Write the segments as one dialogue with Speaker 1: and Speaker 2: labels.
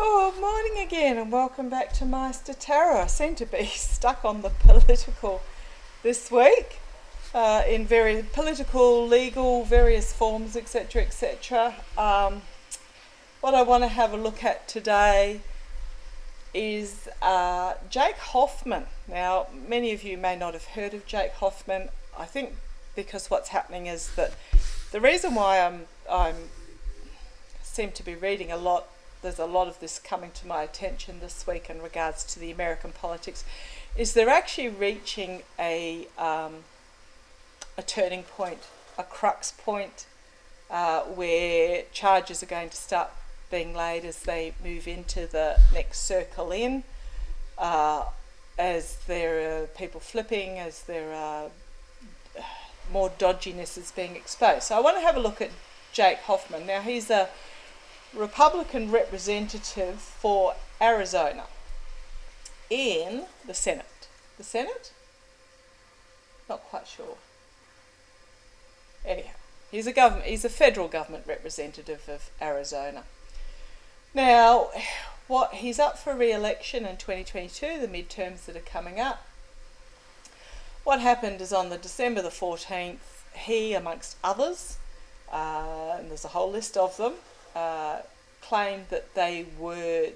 Speaker 1: Good morning again and welcome back to Meister Tarot. I seem to be stuck on the political this week in very political, legal, various forms, etc, etc. What I want to have a look at today is Jake Hoffman. Now, many of you may not have heard of Jake Hoffman. I think because what's happening is that the reason why I'm seem to be reading a lot, there's a lot of this coming to my attention this week in regards to the American politics, is they're actually reaching a turning point, a crux point, where charges are going to start being laid as they move into the next circle in, as there are people flipping, as there are more dodginess is being exposed. So I want to have a look at Jake Hoffman. Now, he's a Republican representative for Arizona in the Senate. The Senate? Not quite sure. Anyhow, he's a federal government representative of Arizona. Now, he's up for re-election in 2022, the midterms that are coming up. What happened is on the December the 14th, he, amongst others, and there's a whole list of them, claimed that they were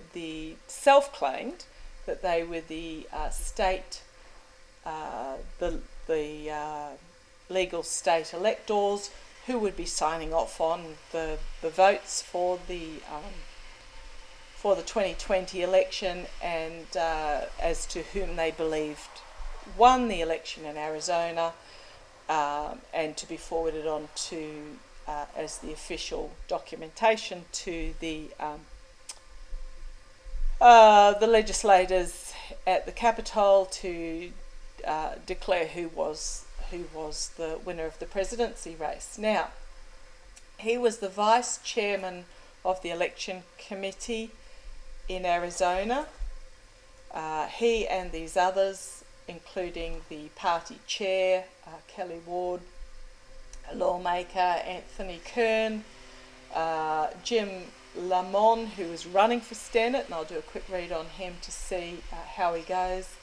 Speaker 1: self-claimed that they were the state, the legal state electors who would be signing off on the votes for the 2020 election, and as to whom they believed won the election in Arizona, and to be forwarded on to as the official documentation to the legislators at the Capitol to declare who was the winner of the presidency race. Now, he was the vice chairman of the election committee in Arizona. He and these others, including the party chair, Kelly Ward, a lawmaker, Anthony Kern, Jim Lamon, who is running for Senate, and I'll do a quick read on him to see how he goes.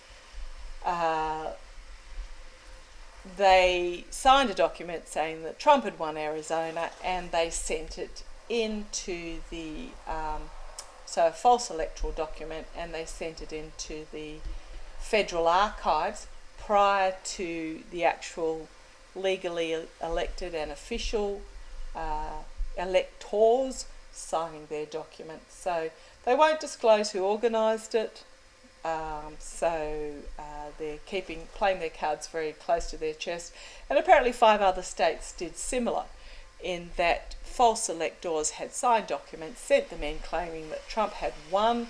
Speaker 1: They signed a document saying that Trump had won Arizona, and they sent it into the, so a false electoral document, and they sent it into the federal archives prior to the actual legally elected and official electors signing their documents. So they won't disclose who organised it, so they're playing their cards very close to their chest. And apparently 5 other states did similar, in that false electors had signed documents, sent them in claiming that Trump had won,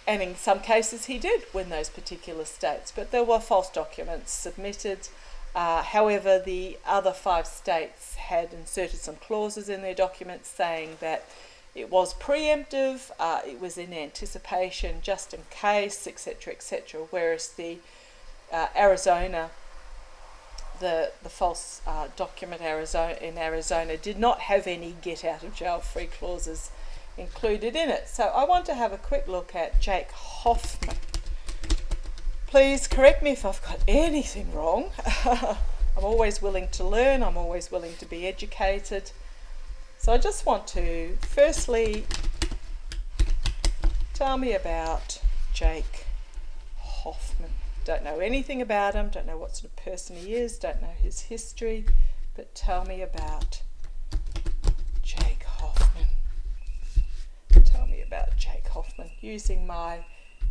Speaker 1: and in some cases he did win those particular states, but there were false documents submitted. However, the other 5 states had inserted some clauses in their documents saying that it was preemptive, it was in anticipation, just in case, etc, etc, whereas the Arizona, the false document in Arizona did not have any get-out-of-jail-free clauses included in it. So I want to have a quick look at Jake Hoffman. Please correct me if I've got anything wrong. I'm always willing to learn, I'm always willing to be educated. So I just want to firstly tell me about Jake Hoffman. Don't know anything about him, don't know what sort of person he is, don't know his history, but tell me about Jake Hoffman. Tell me about Jake Hoffman, using my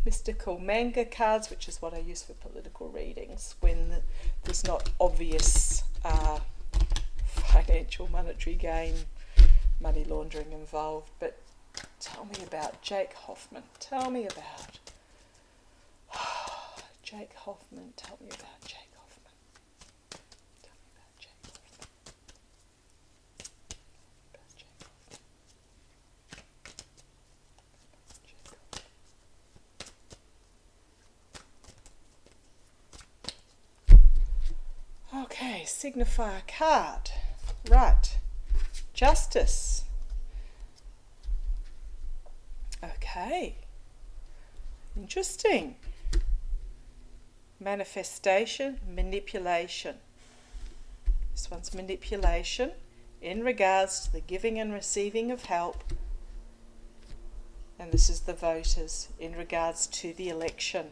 Speaker 1: mystical manga cards, which is what I use for political readings when there's not obvious financial, monetary gain, money laundering involved. But tell me about Jake Hoffman. Tell me about Jake Hoffman. Tell me about Jake Hoffman. Tell me about Jake Hoffman. Okay, signifier card. Right. Justice. Okay. Interesting. Manifestation, manipulation. This one's manipulation in regards to the giving and receiving of help. And this is the voters in regards to the election.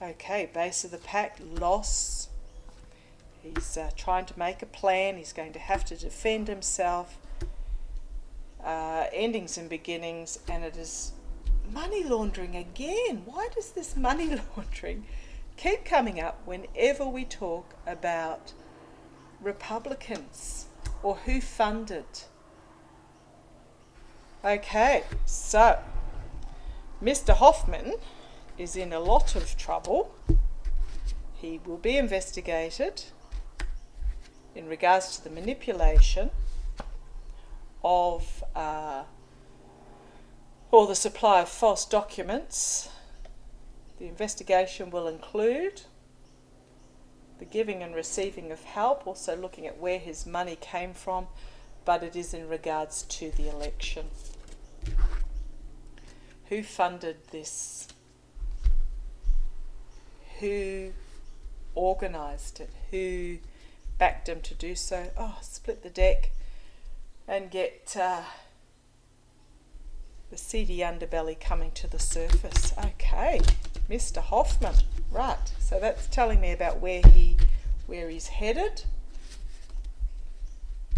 Speaker 1: Okay, base of the pack, loss. He's trying to make a plan. He's going to have to defend himself. Endings and beginnings, and it is money laundering again. Why does this money laundering keep coming up whenever we talk about Republicans or who funded? Okay, so Mr. Hoffman is in a lot of trouble. He will be investigated in regards to the manipulation of or the supply of false documents. The investigation will include the giving and receiving of help, also looking at where his money came from, but it is in regards to the election. Who funded this? Who organised it? Who backed him to do so? Oh, split the deck and get the seedy underbelly coming to the surface. Okay, Mr. Hoffman. Right, so that's telling me about where he's headed.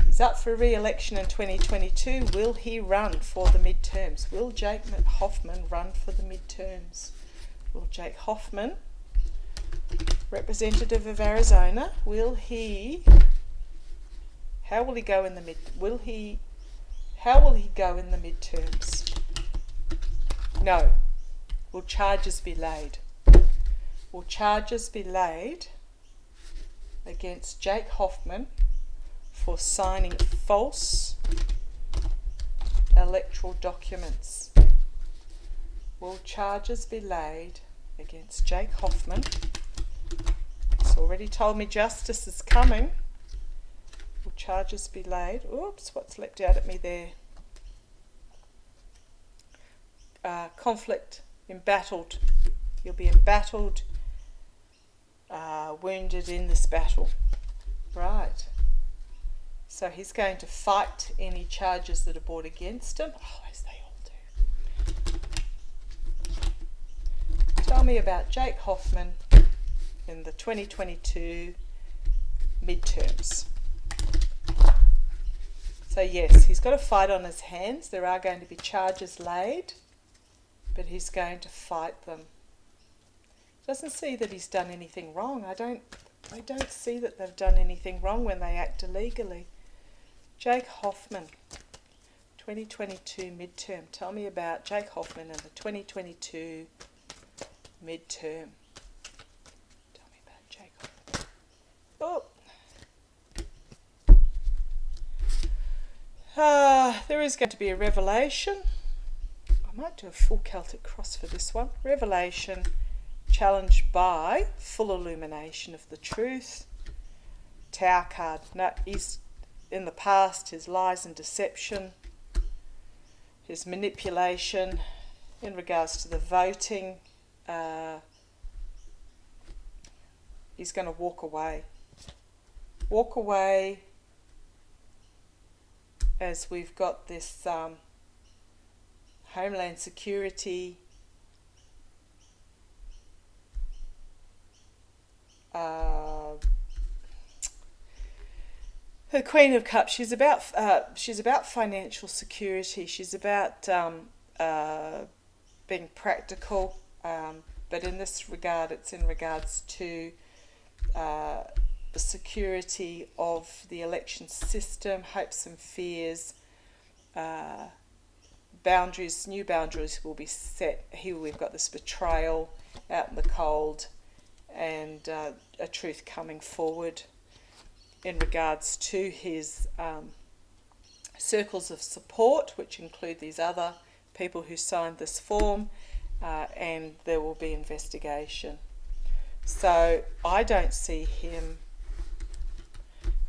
Speaker 1: He's up for re-election in 2022. Will he run for the midterms? Will Jake Hoffman run for the midterms? Will Jake Hoffman, representative of Arizona, how will he go in the how will he go in the midterms? No. Will charges be laid? Will charges be laid against Jake Hoffman for signing false electoral documents? Will charges be laid against Jake Hoffman? It's already told me justice is coming. Will charges be laid? Oops, what's leapt out at me there? Conflict, embattled. You'll be embattled, wounded in this battle. Right. So he's going to fight any charges that are brought against him. Oh, as they all do. Tell me about Jake Hoffman in the 2022 midterms. So yes, he's got a fight on his hands. There are going to be charges laid, but he's going to fight them. Doesn't see that he's done anything wrong. I don't see that they've done anything wrong when they act illegally. Jake Hoffman, 2022 midterm. Tell me about Jake Hoffman and the 2022 midterm. Tell me about Jake Hoffman. There is going to be a revelation. I might do a full Celtic cross for this one. Revelation, challenged by full illumination of the truth. Tower card. No, he's in the past, his lies and deception, his manipulation in regards to the voting. He's going to walk away. Walk away as we've got this Homeland Security the Queen of Cups. She's about financial security. She's about being practical, but in this regard, it's in regards to the security of the election system, hopes and fears. Boundaries, new boundaries will be set. Here we've got this betrayal out in the cold, and a truth coming forward in regards to his circles of support, which include these other people who signed this form, and there will be investigation. So I don't see him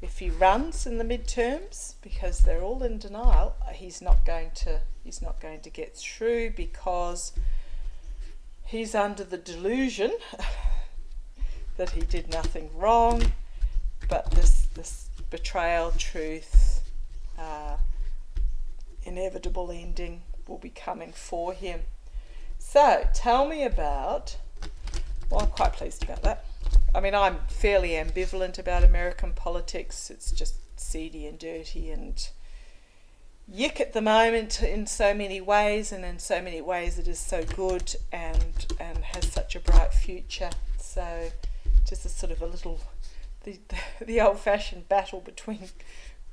Speaker 1: if he runs in the midterms, because they're all in denial, he's not going to get through, because he's under the delusion that he did nothing wrong, but this betrayal, truth, inevitable ending will be coming for him. So tell me about, well, I'm quite pleased about that. I mean, I'm fairly ambivalent about American politics. It's just seedy and dirty and yick at the moment in so many ways, and in so many ways it is so good and has such a bright future. So just a sort of a little, the old-fashioned battle between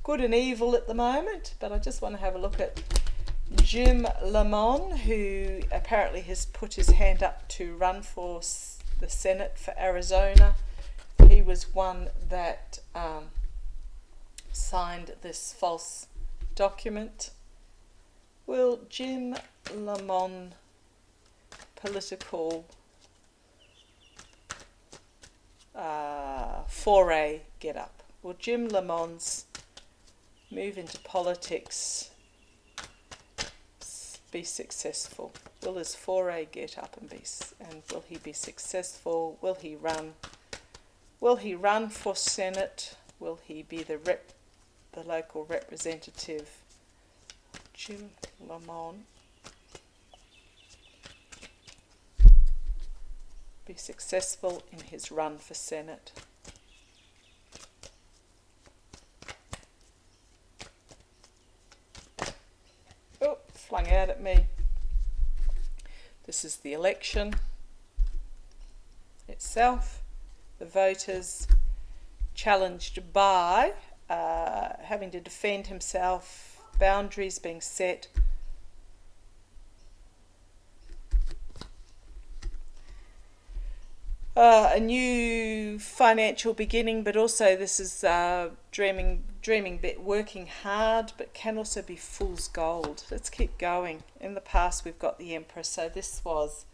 Speaker 1: good and evil at the moment. But I just want to have a look at Jim Lemon, who apparently has put his hand up to run for the Senate for Arizona. He was one that signed this false document. Will Jim Lemon political foray get up? Will Jim Lemon's move into politics be successful? Will his foray get up and will he be successful? Will he run? Will he run for Senate? Will he be the local representative? Jim Lemon be successful in his run for Senate. Oh, flung out at me. This is the election itself. The voters challenged by having to defend himself, boundaries being set. A new financial beginning, but also this is dreaming, working hard, but can also be fool's gold. Let's keep going. In the past, we've got the Emperor. So this was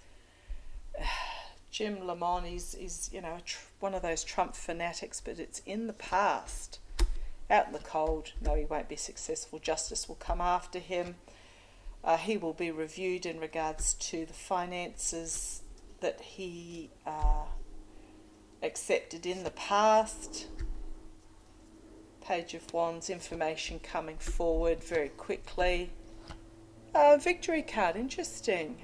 Speaker 1: Jim Lemon. He's one of those Trump fanatics, but it's in the past. Out in the cold. No, he won't be successful. Justice will come after him. He will be reviewed in regards to the finances that he accepted in the past. Page of Wands, information coming forward very quickly. Victory card, interesting.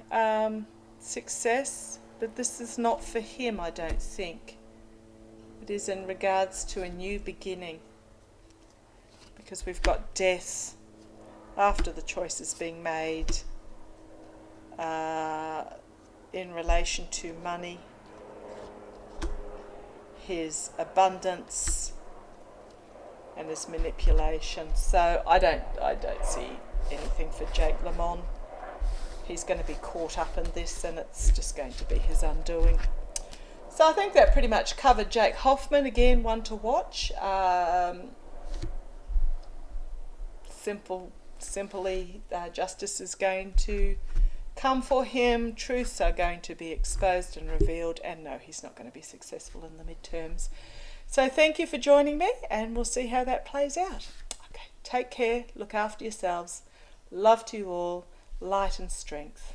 Speaker 1: Success, but this is not for him, I don't think. It is in regards to a new beginning, because we've got death after the choice is being made. In relation to money, his abundance, and his manipulation. So I don't see anything for Jake Lemon. He's going to be caught up in this, and it's just going to be his undoing. So I think that pretty much covered Jake Hoffman. Again, one to watch. Simply, justice is going to come for him. Truths are going to be exposed and revealed, and no, he's not going to be successful in the midterms. So thank you for joining me, and we'll see how that plays out. Okay, take care, look after yourselves. Love to you all, light and strength.